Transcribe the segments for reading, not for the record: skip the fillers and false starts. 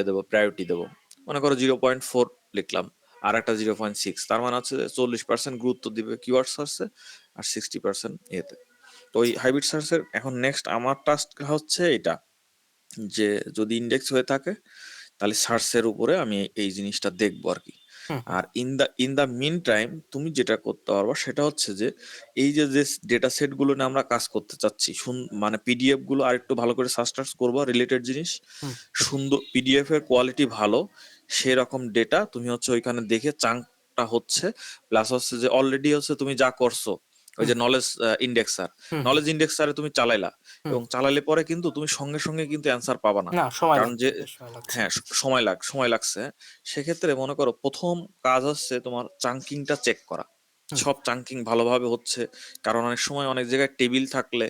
দেবো, প্রায়োরিটি দেবো। মনে করো 0.4 লিখলাম, আর একটা 0.6, তার মানে হচ্ছে যে 40% গুরুত্ব দিবে কিওয়ার্ড সার্চে, আর 60% এতে। তো ওই হাইব্রিড সার্চের এখন নেক্সট আমার টাস্ক হচ্ছে এটা, যে যদি ইন্ডেক্স হয়ে থাকে তাহলে সার্চের উপরে আমি এই জিনিসটা দেখবো আর কি। হুম হুম আর ইন দা মিন টাইম তুমি যেটা করতে পারবা সেটা হচ্ছে যে এই যে যে ডেটা সেট গুলো নিয়ে আমরা কাজ করতে চাচ্ছি, মানে পিডিএফ গুলো আর একটু ভালো করে সার্চ টার্চ করবো, রিলেটেড জিনিস, হুম সুন্দর পিডিএফ এর কোয়ালিটি ভালো সেরকম ডেটা তুমি হচ্ছে ওইখানে দেখে চাঙ্কটা হচ্ছে, প্লাস হচ্ছে যে অলরেডি হচ্ছে তুমি যা করছো ওই হুম যে নলেজ ইন্ডেক্সার, হুম হুম নলেজ ইন্ডেক্সারে তুমি চালাইলা, হুম। এবং চালাইলে পরে কিন্তু তুমি সঙ্গে সঙ্গে কিন্তু অ্যান্সার পাবা না। না, সময় কারণ যে, লাগছে, বেশ সময় লাগছে। হ্যাঁ, সময় লাগছে। সেক্ষেত্রে মনে করো প্রথম কাজ হচ্ছে তোমার চাঙ্কিংটা চেক করা, হুম সব চাঙ্কিং ভালোভাবে হচ্ছে। কারণ অনেক সময় অনেক জায়গায় টেবিল থাকলে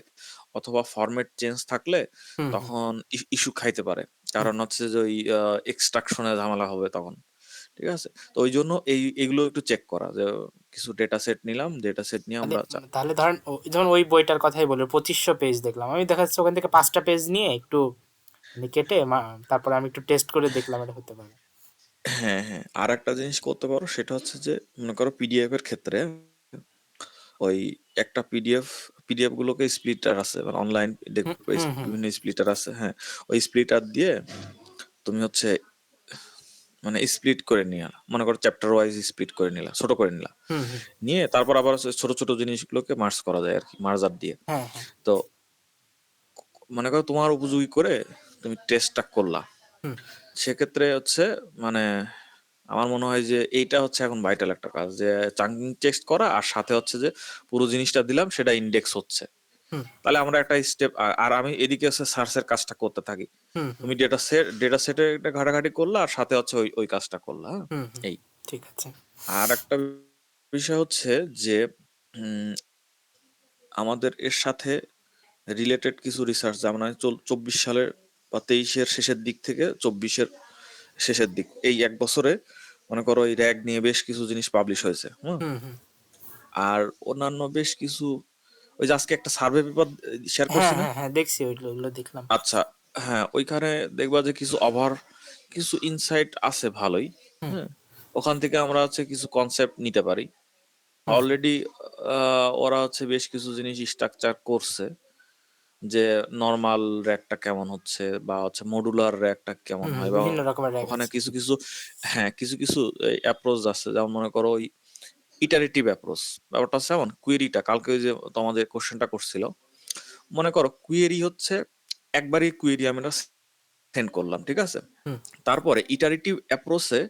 অথবা ফরম্যাট চেঞ্জ থাকলে হুম হুম তখন ইস্যু খাইতে পারে। হুম। কারণ হচ্ছে যে ওই এক্সট্রাকশনে ঝামেলা হবে তখন। ঠিক আছে, তো ওই জন্য এগুলো একটু চেক করা, যে কিছু ডেটা সেট নিলাম, ডেটা সেট নিয়ে তাহলে আমরা তাহলে ধরেন যেমন ওই বইটার কথাই বলে 2500 পেজ দেখলাম, আমি দেখা যাচ্ছে ওখান থেকে 5টা পেজ নিয়ে একটু মানে কেটে তারপরে আমি একটু টেস্ট করে দেখলাম, এটা হতে পারে। হ্যাঁ, হ্যাঁ, আর একটা জিনিস করতে পারো, সেটা হচ্ছে যে মনে করো পিডিএফ এর ক্ষেত্রে ওই একটা পিডিএফ গুলোকে স্প্লিটার আছে, মানে অনলাইন হুম দেখবে হুম হুম বিভিন্ন স্প্লিটার আছে, হ্যাঁ, ওই স্প্লিটার দিয়ে তুমি হচ্ছে মানে স্প্লিট করে নিয়ে মনে করো চ্যাপ্টার ওয়াইজ স্প্লিট করে নিলা, ছোট করে নিলা, হুম হুম। নিয়ে তারপর আবার হচ্ছে ছোট ছোট জিনিসগুলোকে মার্জ করা যায় আর কি, মার্জার দিয়ে। হ্যাঁ হ্যাঁ। তো মনে করো তোমার উপযোগী করে তুমি টেস্টটা করলা, হুম সেক্ষেত্রে হচ্ছে মানে আমার মনে হয় যে এইটা হচ্ছে এখন ভাইটাল একটা কাজ, যে চাঙ্কিং টেস্ট করা, আর সাথে হচ্ছে যে পুরো জিনিসটা দিলাম সেটা ইন্ডেক্স হচ্ছে। হুম তাহলে আমরা একটা স্টেপ, আর আমি এদিকে হচ্ছে সার্চের কাজটা করতে থাকি। হুম হুম তুমি ডেটা সেটের একটা ঘাটাঘাটি করলা, আর সাথে হচ্ছে ওই ওই কাজটা করলা, হ্যাঁ? হুম হুম। এই। ঠিক আছে। আর একটা বিষয় হচ্ছে যে উম, আমাদের এর সাথে রিলেটেড কিছু রিসার্চ, যেমন 24 সালের বা 23-এর শেষের দিক থেকে 24-এর শেষের দিক, এই 1 বছরে মনে করো এই র্যাগ নিয়ে বেশ কিছু জিনিস পাবলিশ হয়েছে, হুম। হুম হুম। আর অন্যান্য বেশ কিছু, ওই যে আজকে একটা সার্ভে পেপার শেয়ার হ্যাঁ করছি না? হ্যাঁ হ্যাঁ, দেখছি, ওইগুলো ওগুলো দেখলাম। আচ্ছা, হ্যাঁ, ওইখানে দেখবা যে কিছু ইনসাইট আছে ভালোই, হুম হ্যাঁ। ওখান থেকে আমরা হচ্ছে কিছু কনসেপ্ট নিতে পারি। হুম অলরেডি ওরা হচ্ছে বেশ কিছু জিনিস স্ট্রাকচার করছে, যে নর্মাল র্যাকটা কেমন হচ্ছে, বা হচ্ছে মডুলার র্যাকটা কেমন হুম হুম। হয়, বা বিভিন্ন রকমের র্যাগ ওখানে আছে। কিছু কিছু, হ্যাঁ, কিছু কিছু অ্যাপ্রোচ আছে, যেমন মনে করো ওই ইটারেটিভ অ্যাপ্রোচ। ব্যাপারটা হচ্ছে এমন, কুয়েরিটা কালকে ওই যে তোমাদের কোশ্চেনটা করছিল, মনে করো কুয়েরি হচ্ছে একবারই কুয়েরি আমরা সেন্ড করলাম, ঠিক আছে। হুম তারপরে ইটারেটিভ অ্যাপ্রোচে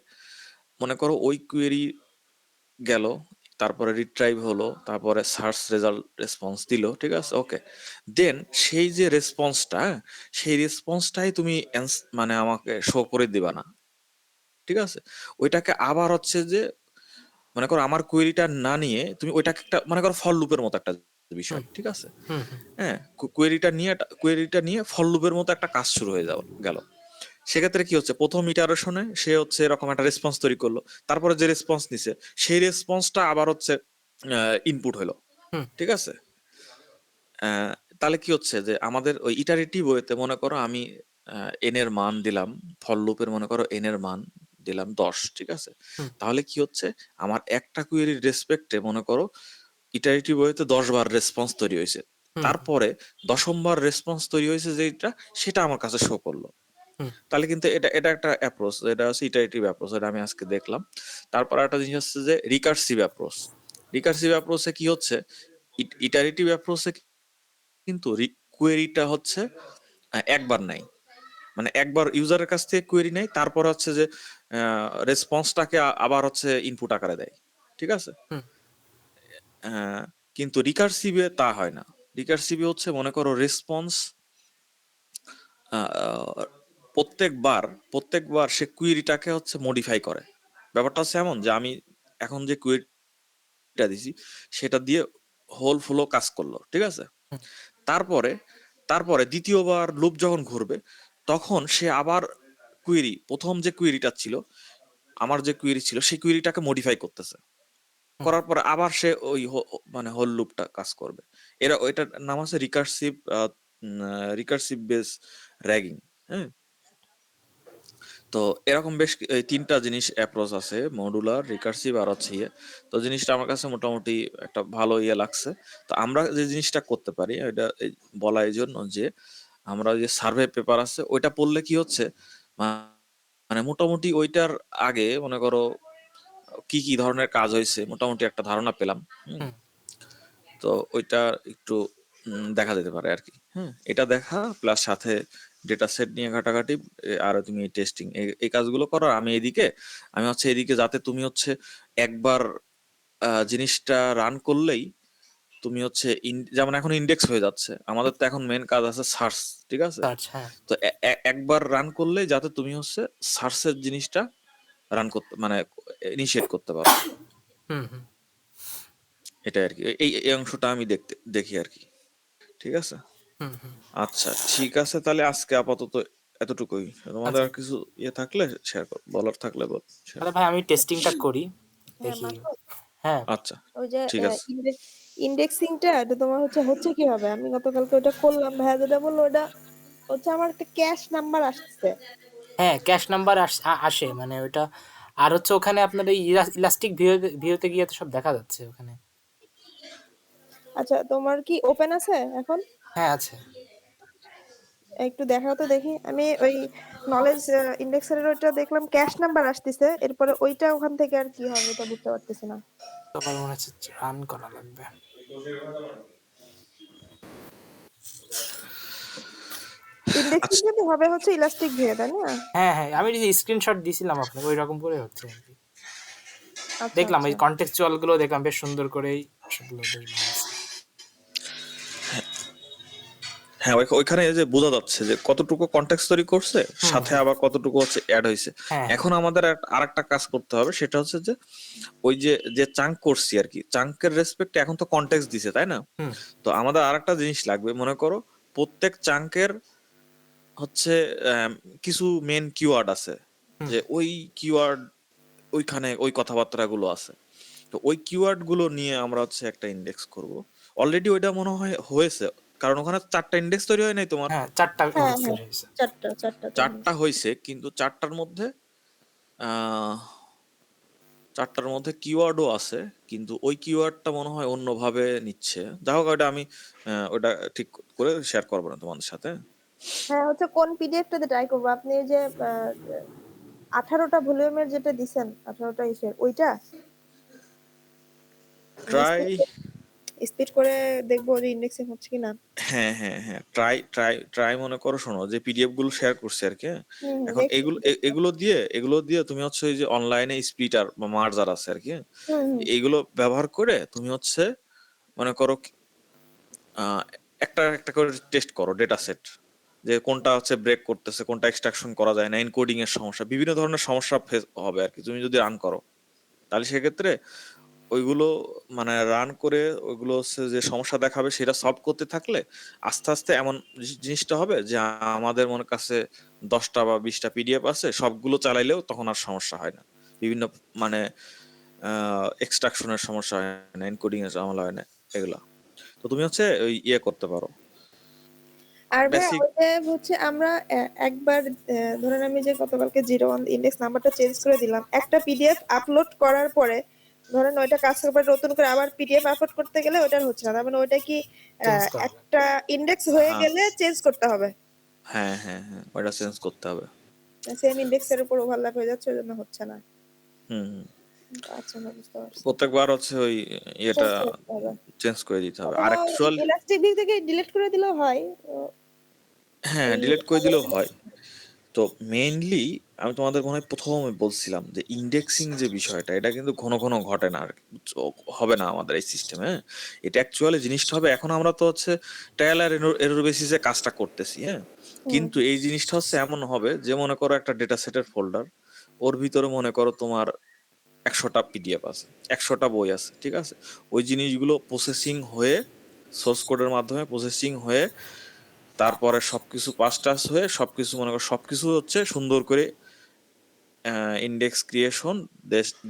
মনে করো ওই কুয়েরি গেল, তারপরে রিট্রাইভ হলো, তারপরে সার্চ রেজাল্ট রেসপন্স দিল, ঠিক আছে, ওকে। দেন সেই যে রেসপন্সটা, সেই রেসপন্সটাই তুমি মানে আমাকে শো করে দিবা না, ঠিক আছে। ওইটাকে আবার হচ্ছে যে মনে করো আমার কোয়েরিটা না নিয়ে তুমি ওইটাকে একটা মনে করো ফর লুপের মতো একটা হুম বিষয়, ঠিক আছে। হুম হুম হ্যাঁ, কোয়েরিটা নিয়ে ফর লুপের মতো একটা কাজ শুরু হয়ে গেল। সেক্ষেত্রে কি হচ্ছে, প্রথম ইটারেশনে সে হচ্ছে এরকম একটা রেসপন্স তৈরি করলো, তারপরে যে রেসপন্স নিছে সেই রেসপন্সটা আবার হচ্ছে ইনপুট হলো, হুম ঠিক আছে। আহ, তাহলে কি হচ্ছে যে আমাদের ওই ইটারেটিভ ওয়েতে মনে করো আমি এন এর মান দিলাম, ফর লুপের মনে করো এন এর মান দিলাম 10, ঠিক আছে। হুম তাহলে কি হচ্ছে, আমার একটা কুয়েরির রেসপেক্টে মনে করো ইটারেটিভ ওয়েতে 10 বার রেসপন্স তৈরি হয়েছে। হুম তারপরে 10ম বার রেসপন্স তৈরি হয়েছে যেটা, সেটা আমার কাছে শো করলো। হুম তাহলে কিন্তু এটা এটা একটা অ্যাপ্রোচ, এটা হচ্ছে ইটারেটিভ অ্যাপ্রোচ, এটা আমি আজকে দেখলাম। তারপর একটা জিনিস হচ্ছে যে রিকার্সিভ অ্যাপ্রোচ। রিকার্সিভ অ্যাপ্রোচে কি হচ্ছে, ইটারেটিভ অ্যাপ্রোচে কিন্তু কোয়েরিটা হচ্ছে একবার নাই, মানে একবার ইউজারের কাছ থেকে কোয়েরি নেয়, তারপর হচ্ছে যে রেসপন্সটাকে আবার হচ্ছে ইনপুট আকারে দেয়, ঠিক আছে। হুম আহ, কিন্তু রিকার্সিভে তা হয় না। রিকার্সিভে হচ্ছে মনে করো রেসপন্স প্রত্যেকবার প্রত্যেকবার সে কুয়েরিটাকে হচ্ছে মডিফাই করে। ব্যাপারটা হচ্ছে এমন যে আমি এখন যে কুয়েরিটা দিছি সেটা দিয়ে হোল ফ্লো কাজ করলো, ঠিক আছে। হুম তারপরে তারপরে দ্বিতীয়বার লুপ যখন ঘুরবে, তখন সে আবার প্রথম যে কুয়েরিটা ছিল, আমার যে কুয়েরি ছিল সেই কুয়েরিটাকে মডিফাই করতেছে, হুম। করার পরে আবার সে ওই মানে হোল লুপটা কাজ করবে। ওইটার নাম আছে রিকার্সিভ বেস র্যাগিং, হ্যাঁ। তো এরকম বেশ এই তিনটা জিনিস অ্যাপ্রোচ আছে, মডুলার, রিকার্সিভ আর হচ্ছে ইয়ে। তো জিনিসটা আমার কাছে মোটামুটি একটা ভালো ইয়ে লাগছে। তো আমরা যে জিনিসটা করতে পারি এটা বলা এই জন্য যে আমরা যে সার্ভে পেপার আছে ওইটা পড়লে কি হচ্ছে, মানে মোটামুটি ওইটার আগে মনে করো কি কি ধরনের কাজ হয়েছে মোটামুটি একটা ধারণা পেলাম। হুম। হুম তো ওইটা একটু দেখা যেতে পারে আর কি। হ্যাঁ, এটা দেখা প্লাস সাথে ডেটা সেট নিয়ে ঘাটাঘাটি, আর তুমি টেস্টিং, এই কাজগুলো করো। আমি হচ্ছে এদিকে যাতে তুমি হচ্ছে একবার জিনিসটা রান করলেই তুমি হচ্ছে যেমন এখন ইন্ডেক্স হয়ে যাচ্ছে, আমাদের তো এখন মেন কাজ আছে সার্চ, ঠিক আছে? সার্চ, হ্যাঁ। তো একবার রান করলেই যাতে তুমি হচ্ছে সার্চের জিনিসটা রান করতে মানে ইনিশিয়েট করতে পারো, হুম হুম এটাই আর কি। এই অংশটা আমি দেখি আর কি। ঠিক আছে। হুম হুম। আচ্ছা ঠিক আছে, তাহলে আজকে আপাতত এতটুকুই। তোমাদের আচ্ছা, আর কিছু ইয়ে থাকলে শেয়ার কর, বলার থাকলে বল, শেয়ার তাহলে কর। ভাই আমি টেস্টিংটা করি, হ্যাঁ দেখি। মাসুদ, হ্যাঁ। আচ্ছা ওই যে ঠিক আছে। ইন্ডেক্সিংটা এটা তোমার হচ্ছে হচ্ছে কিভাবে? আমি গতকালকে ওটা করলাম, ভাইয়া যেটা বললো ওটা হচ্ছে আমার একটা ক্যাশ নাম্বার আসছে। হ্যাঁ, ক্যাশ নাম্বার আসে, মানে ওইটা। আর হচ্ছে ওখানে আপনার এই ইলাস্টিক ভিউতে গিয়ে তো সব দেখা যাচ্ছে ওখানে। আচ্ছা তোমার কি ওপেন আছে এখন? হ্যাঁ, আছে। একটু দেখাও তো দেখি। আমি ওই নলেজ ইন্ডেক্সের ওইটা দেখলাম ক্যাশ নাম্বার আসতেছে, এরপরে ওইটা ওখান থেকে আর কি হবে ওটা বুঝতে পারতেছি না। তো আমার মনে হচ্ছে রান করা লাগবে। ইন্ডেক্সিং আচ্ছা কিন্তু হবে হচ্ছে ইলাস্টিক ভিউ, তাই না? হ্যাঁ হ্যাঁ, আমি যে স্ক্রিনশট দিছিলাম আপনাকে ওই রকম করে হচ্ছে আর কি। আচ্ছা দেখলাম আচ্ছা। এই কনটেক্সচুয়াল গুলো দেখলাম বেশ সুন্দর করেই, সবগুলো বেশ ভালো আছে। হ্যাঁ, ওইখানে এই যে বোঝা যাচ্ছে যে কতটুকু কন্টেক্সট তৈরি করছে, হুম সাথে হুম। আবার কতটুকু হচ্ছে অ্যাড হয়েছে। হ্যাঁ হ্যাঁ। এখন আমাদের আরেকটা কাজ করতে হবে, সেটা হচ্ছে যে ওই যে যে চাঙ্ক করছি আর কি, চাঙ্কের রেসপেক্টে এখন তো কন্টেক্সট দিছে তাই না? হুম তো আমাদের আরেকটা জিনিস লাগবে, মনে করো প্রত্যেক চাঙ্কের হচ্ছে কিছু মেন কিওয়ার্ড আছে, হুম। যে ওই কিওয়ার্ড ওইখানে ওই কথাবার্তাগুলো আছে। তো ওই কিওয়ার্ড গুলো নিয়ে আমরা হচ্ছে একটা ইন্ডেক্স করব। অলরেডি ওইটা মনে হয় হয়েছে, কারণ ওখানে চারটা ইন্ডেক্স তৈরি হয় নাই তোমার? হ্যাঁ, 4টা হ্যাঁ ইন্ডেক্স হ্যাঁ, তৈরি হয়েছে। চারটা চারটা তৈরি চারটা হয়েছে। হয়েছে, কিন্তু চারটার মধ্যে আহ চারটার মধ্যে কিওয়ার্ডও আছে, কিন্তু ওই কিওয়ার্ডটা মনে হয় অন্যভাবে নিচ্ছে। যাই হোক, ওটা আমি ওটা ঠিক করে শেয়ার করবো না তোমাদের সাথে। হ্যাঁ হচ্ছে কোন পিডিএফটাতে ট্রাই করবো? আপনি ওই যে 18টা ভলিউমের যেটা দিছেন, 18টা ইসের ওইটা আমি ট্রাই, স্পিড করে দেখবো যে ইন্ডেক্সিং হচ্ছে কিনা। হ্যাঁ হ্যাঁ হ্যাঁ, ট্রাই মনে করো, শোনো যে পিডিএফ গুলো শেয়ার করছি আর কি, হ্যাঁ? হুম হুম, এখন দেখছি দেখছি। এগুলো দিয়ে তুমি হচ্ছে ওই যে অনলাইনে স্প্লিটার বা মার্জার আছে আর কি, হ্যাঁ? হুম হুম এইগুলো ব্যবহার করে তুমি হচ্ছে মনে করো আহ, একটা একটা করে টেস্ট করো ডেটা সেট, যে কোনটা হচ্ছে ব্রেক করতেছে, কোনটা এক্সট্রাকশন করা যায় না, এনকোডিং এর সমস্যা, বিভিন্ন ধরনের সমস্যা ফেস হবে আর কি তুমি যদি রান করো। তাহলে সেক্ষেত্রে ওইগুলো মানে রান করে ওইগুলো হচ্ছে যে সমস্যা দেখাবে সেটা সলভ করতে থাকলে আস্তে আস্তে এমন জিনিসটা হবে যে আমাদের মনে কাছে 10টা বা 20টা পিডিএফ আছে, সবগুলো চালাইলেও তখন আর সমস্যা হয় না। বিভিন্ন মানে এক্সট্রাকশনের সমস্যা হয় না, এনকোডিং এর ঝামেলা হয় না, এগুলা। তো তুমি হচ্ছে ওই ইয়ে করতে পারো আর ভাই বেসিক। ওইটা হচ্ছে আমরা একবার ধরেন আমি যে গতকালকে 01 ইন্ডেক্স নাম্বারটা চেঞ্জ করে দিলাম, একটা পিডিএফ আপলোড করার পরে ধরেন ওইটা কাজ করে নতুন করে আবার পিডিএফ আপলোড করতে গেলে ওইটার হচ্ছে না, তার মানে ওইটা কি চেঞ্জ করা লাগবে। একটা ইন্ডেক্স হয়ে হ্যাঁ গেলে চেঞ্জ করতে হবে? হ্যাঁ হ্যাঁ হ্যাঁ, ওটা চেঞ্জ করতে হবে। সেম ইন্ডেক্সের উপর ওভারল্যাপ হয়ে যাচ্ছে, ওই জন্য হচ্ছে না। হুম হুম। আচ্ছা আমি বুঝতে পারছি। প্রত্যেকবার হচ্ছে ওই ইয়েটা চেঞ্জ করতে হবে চেঞ্জ করে দিতে হবে। আর অথবা অ্যাকচুয়াল, ইলাস্টিক দিক থেকে ডিলিট করে দিলেও হয়। তো হ্যাঁ ওই ডিলিট করে দিলেও হয়। তো মেইনলি আমি তোমাদের মনে হয় প্রথমে বলছিলাম যে ইন্ডেক্সিং যে বিষয়টা, এটা কিন্তু ঘন ঘন ঘটে না আর কি, বুঝছো? হবে না আমাদের এই সিস্টেমে। এটা অ্যাকচুয়ালি জিনিসটা হবে, এখন আমরা তো হচ্ছে ট্রায়াল আর এরর বেসিসে কাজটা করতেছি, হ্যাঁ? হুম কিন্তু এই জিনিসটা হচ্ছে এমন হবে যে মনে করো একটা ডেটা সেটের ফোল্ডার, ওর ভিতরে মনে করো তোমার 100টা পিডিএফ আছে, 100টা বই আছে, ঠিক আছে? ওই জিনিসগুলো প্রসেসিং হয়ে, সোর্স কোডের মাধ্যমে প্রসেসিং হয়ে, তারপরে সবকিছু পাস টাস হয়ে সবকিছু মনে করো সবকিছু হচ্ছে সুন্দর করে ইন্ডেক্স ক্রিয়েশন,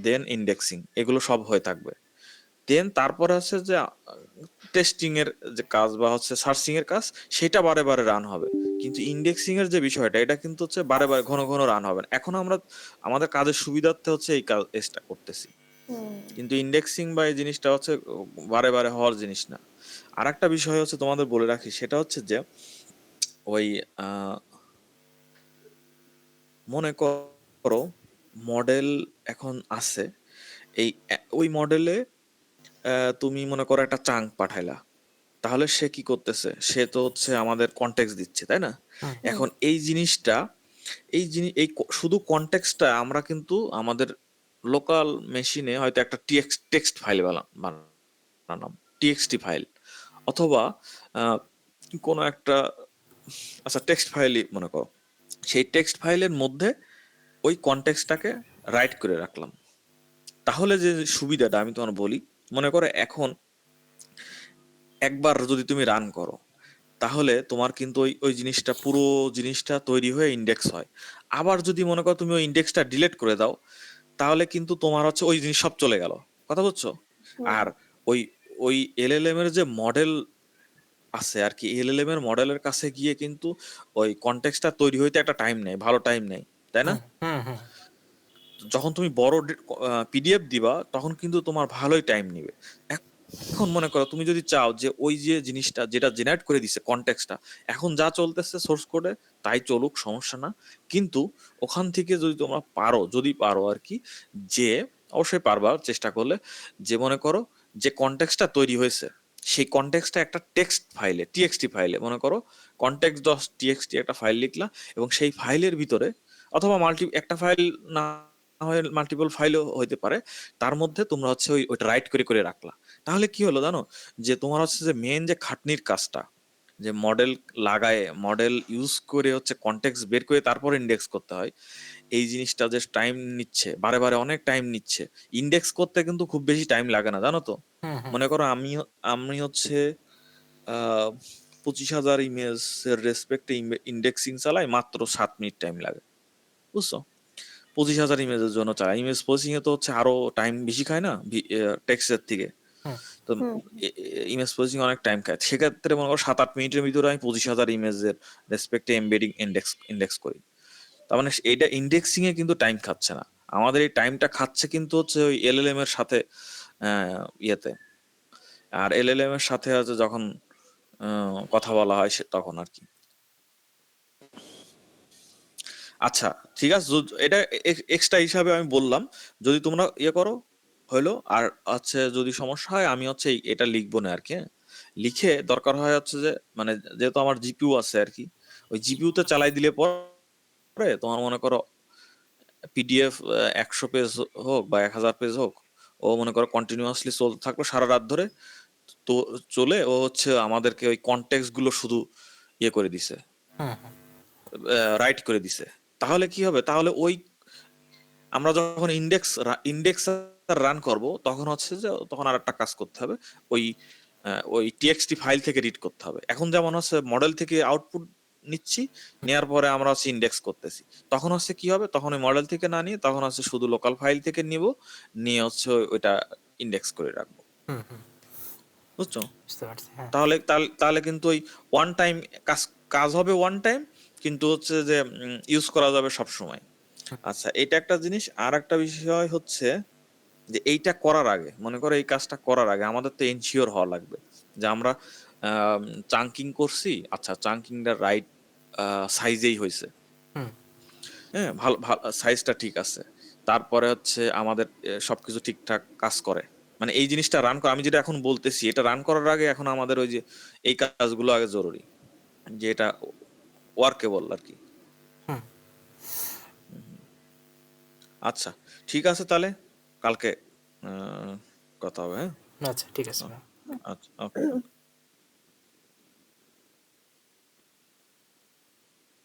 দেন ইন্ডেক্সিং, এগুলো সব হয়ে থাকবে, দেন তারপরে হচ্ছে যে টেস্টিং এর যে কাজ বা হচ্ছে সার্চিং এর কাজ, সেটা বারে বারে রান হবে। কিন্তু ইন্ডেক্সিং এর যে বিষয়টা, এটা কিন্তু হচ্ছে বারে বারে ঘন ঘন রান হবে না। এখন আমরা আমাদের কাজের সুবিধার্থে হচ্ছে এই কাজটা করতেছি, হুম কিন্তু ইন্ডেক্সিং বা এই জিনিসটা হচ্ছে বারে বারে হওয়ার জিনিস না। আর একটা বিষয় হচ্ছে তোমাদের বলে রাখি, সেটা হচ্ছে যে ওই আহ, মনে করো মডেল এখন আছে, ওই মডেলে তুমি মনে করো একটা চাঙ্ক পাঠাইলা, তাহলে সে কি করতেছে, সে তো হচ্ছে আমাদের কনটেক্সট দিচ্ছে, তাই না? হুম হুম এখন এই জিনিসটা, শুধু কনটেক্সটটা আমরা কিন্তু আমাদের লোকাল মেশিনে হয়তো একটা টেক্সট ফাইল বানালাম, টিএক্সটি ফাইল, অথবা আহ, কোনো একটা, আচ্ছা টেক্সট ফাইলই মনে করো, সেই টেক্সট ফাইলের মধ্যে ওই কনটেক্সটটাকে রাইট করে রাখলাম। তাহলে যে সুবিধাটা আমি তোমার বলি, মনে করো এখন একবার যদি তুমি রান করো, তাহলে তোমার কিন্তু ওই ওই জিনিসটা, পুরো জিনিসটা তৈরি হয়ে ইন্ডেক্স হয়। আবার যদি মনে করো তুমি ওই ইন্ডেক্সটা ডিলিট করে দাও, তাহলে কিন্তু তোমার হচ্ছে ওই জিনিস সব চলে গেল। কথা বুঝছো? হুম আর ওই ওই এলএলএম এর যে মডেল আছে আর কি, এলএলএম এর মডেলের কাছে গিয়ে কিন্তু ওই কনটেক্সটটা তৈরি হইতে একটা টাইম নেই, ভালো টাইম নেই, তাই না? হুম হুম হুম যখন তুমি বড় পিডিএফ দিবা, তখন কিন্তু তোমার ভালোই টাইম নিবে। এখন মনে করো তুমি যদি চাও যে ওই যে জিনিসটা যেটা জেনারেট করে দিছে কনটেক্সটটা, এখন যা চলতেছে সোর্স কোডে তাই চলুক, সমস্যা না। কিন্তু ওখান থেকে যদি তোমরা পারো, যদি পারো আর কি, যে অবশ্যই পারবা চেষ্টা করলে, যে মনে করো যে কনটেক্সটটা তৈরি হয়েছে, সেই কনটেক্সটটা একটা টেক্সট ফাইলে, টিএক্সটি ফাইলে, মনে করো কনটেক্সট ডট টিএক্সটি একটা ফাইল লিখলা, এবং সেই ফাইলের ভিতরে, অথবা একটা ফাইল না হয় মাল্টিপল ফাইলও হইতে পারে, তার মধ্যে তোমরা হচ্ছে ওইটা রাইট করে করে রাখলা। তাহলে কি হলো জানো, যে তোমার হচ্ছে যে মেন যে খাটনির কাজটা, যে মডেল লাগায়, মডেল ইউজ করে হচ্ছে কনটেক্সট বের করে তারপর ইন্ডেক্স করতে হয়, এই জিনিসটা যে টাইম নিচ্ছে, বারে বারে অনেক টাইম নিচ্ছে। ইন্ডেক্স করতে কিন্তু খুব বেশি টাইম লাগে না, জানো তো? হুম হুম মনে করো আমি আমি হচ্ছে 25,000 ইমেজ এর রেসপেক্টে ইন্ডেক্সিং চালাই, মাত্র 7 মিনিট টাইম লাগে, বুঝছো? 25,000 ইমেজের জন্য চাই, ইমেজ প্রসেসিং এ তো হচ্ছে আরো টাইম বেশি খায় না টেক্সটের থেকে। হুম তো হুম ইমেজ প্রসেসিং অনেক টাইম খায়, সেক্ষেত্রে মনে করো 7-8 মিনিটের ভিতরে আমি 25,000 ইমেজের রেসপেক্টে এমবেডিং ইন্ডেক্স করি। তার মানে এইটা ইন্ডেক্সিং এ কিন্তু টাইম খাচ্ছে না, আমাদের এই টাইমটা খাচ্ছে কিন্তু হচ্ছে ওই এলএলএম এর সাথে, ইয়েতে। আর এলএলএম এর সাথে হচ্ছে যখন কথা বলা হয় তখন আর কি। আচ্ছা, ঠিক আছে, এটা এক্সট্রা হিসাবে আমি বললাম, যদি তোমরা ইয়ে করো হইলো। আর হচ্ছে যদি সমস্যা হয়, আমি হচ্ছে এটা লিখবো না আর কি, হ্যাঁ? লিখে দরকার হয় হচ্ছে যে, মানে যেহেতু আমার জিপিইউ আছে আর কি, ওই জিপিইউ তে চালাই দিলে পরে তোমার মনে করো পিডিএফ 100 পেজ হোক বা 1,000 পেজ হোক, ও মনে করো কন্টিনিউয়াসলি চলতে থাকলো সারা রাত ধরে, তো চলে ও হচ্ছে আমাদেরকে ওই কনটেক্সট গুলো শুধু ইয়ে করে দিছে, হুম হুম রাইট করে দিছে। তাহলে কি হবে, তাহলে ওই আমরা যখন ইন্ডেক্স রান করব, তখন হচ্ছে যে তখন আর একটা কাজ করতে হবে, ওই ওই টিএক্সটি ফাইল থেকে রিড করতে হবে। এখন যেমন হচ্ছে মডেল থেকে আউটপুট নিচ্ছি, নেয়ার পরে আমরা হচ্ছে ইন্ডেক্স করতেছি, তখন হচ্ছে কি হবে, তখন ওই মডেল থেকে না নিয়ে তখন হচ্ছে শুধু লোকাল ফাইল থেকে নিব, নিয়ে হচ্ছে ওইটা ইন্ডেক্স করে রাখবো, হুম হুম বুঝছো? বুঝতে পারছি। হ্যাঁ তাহলে কিন্তু ওই ওয়ান টাইম কাজ কাজ হবে ওয়ান টাইম, কিন্তু হচ্ছে যে ইউজ করা যাবে সব সময়। আচ্ছা, এটা একটা জিনিস। আর একটা বিষয় হচ্ছে যে এইটা করার আগে, মনে করো এই কাজটা করার আগে আমাদের তো এনশিওর হওয়া লাগবে যে আমরা চাঙ্কিং করছি, আচ্ছা চাঙ্কিংটা রাইট সাইজেই হয়েছে, হুম হ্যাঁ, ভালো ভালো সাইজটা ঠিক আছে। তারপরে হচ্ছে আমাদের সবকিছু ঠিকঠাক কাজ করে, মানে এই জিনিসটা রান করা, আমি যেটা এখন বলতেছি, এটা রান করার আগে এখন আমাদের ওই যে এই কাজগুলো আগে জরুরি, যে এটা ওয়ার্কেবল আর কি। হুম আচ্ছা, ঠিক আছে, তাহলে কালকে আহ, কথা হবে, হ্যাঁ? আচ্ছা ঠিক আছে ম্যাম। আচ্ছা, ওকে।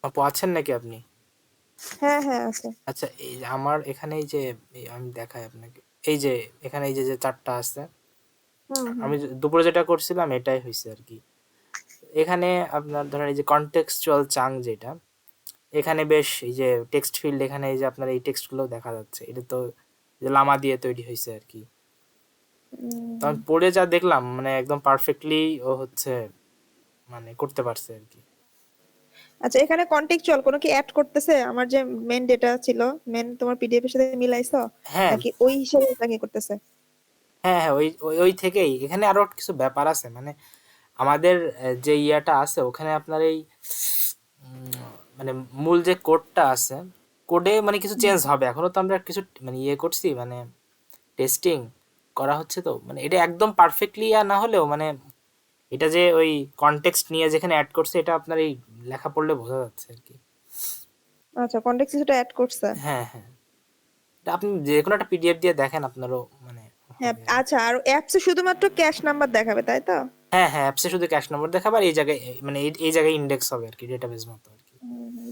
আপু আছেন নাকি আপনি? হ্যাঁ হ্যাঁ আছে। আচ্ছা, এই যে আমার এখানে এই যে আমি দেখাই আপনাকে, এই যে এখানে এই যে যে চারটা আছে, হুম হুম আমি দুপুরে যেটা করছিলাম এটাই হয়েছে আর কি। এখানে আপনার ধরেন এই যে কনটেক্সচুয়াল চাং যেটা, এখানে বেশ এই যে টেক্সট ফিল্ড, এখানে এই যে আপনার এই টেক্সটগুলো দেখা যাচ্ছে, এটা তো যে লামা দিয়ে তৈরি হয়েছে আর কি। উম, তো আমি পড়ে যা দেখলাম মানে একদম পারফেক্টলি ও হচ্ছে মানে করতে পারছে আর কি। আচ্ছা, এখানে কন্টেক্সচুয়াল কোনো কি অ্যাড করতেছে? আমার যে মেন ডেটা ছিল, মেন তোমার পিডিএফ এর সাথে মিলাইছো, হ্যাঁ নাকি ওই হিসেবে এটা কি করতেছে? হ্যাঁ হ্যাঁ, ওই ওই ওই থেকেই এখানে আরো কিছু ব্যাপার আছে মানে আমাদের যে ইয়াটা আছে ওখানে আপনার এই মানে মূল যে কোডটা আছে কোডে মানে কিছু চেঞ্জ হবে এখনো তো আমরা কিছু মানে ইয়ে করছি মানে টেস্টিং করা হচ্ছে তো মানে এটা একদম পারফেক্টলি ইয়া না হলেও মানে এটা যে ওই কনটেক্সট নিয়ে যেখানে অ্যাড করছে এটা আপনার এই লেখা পড়লে বোঝা যাচ্ছে আর কি। আচ্ছা, কন্টেক্সট কিছুটা অ্যাড করছে। হ্যাঁ হ্যাঁ, এটা আপনি যে কোনো একটা পিডিএফ দিয়ে দেখেন আপনারও মানে হ্যাঁ, হবে আর কি। আচ্ছা, আর অ্যাপসে শুধুমাত্র ক্যাশ নাম্বার দেখাবে, তাই তো? হ্যাঁ হ্যাঁ, অ্যাপসে শুধু ক্যাশ নম্বর দেখাবে আর এই জায়গায় মানে এই জায়গায় ইন্ডেক্স হবে আর কি, ডেটাবেস মতো আর কি।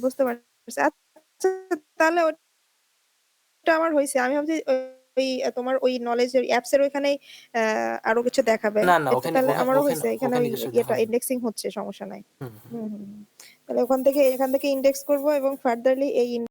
বুঝতে পারছি। আচ্ছা, তাহলে ওটা আমার হয়েছে। আমি ভাবছি ওই তোমার ওই নলেজ অ্যাপস এর ওইখানেই আরো কিছু দেখাবে। না না, এটা ওখানে তাহলে আমারও ওখানে হয়েছে, এখানে ওখানে ওই কিছু ইয়েটা দেখায়নি। ইন্ডেক্সিং হচ্ছে, সমস্যা নাই। হুম হুম। হুম হুম হুম। তাহলে এখান থেকে ইন্ডেক্স করব এবং ফার্দারলি এই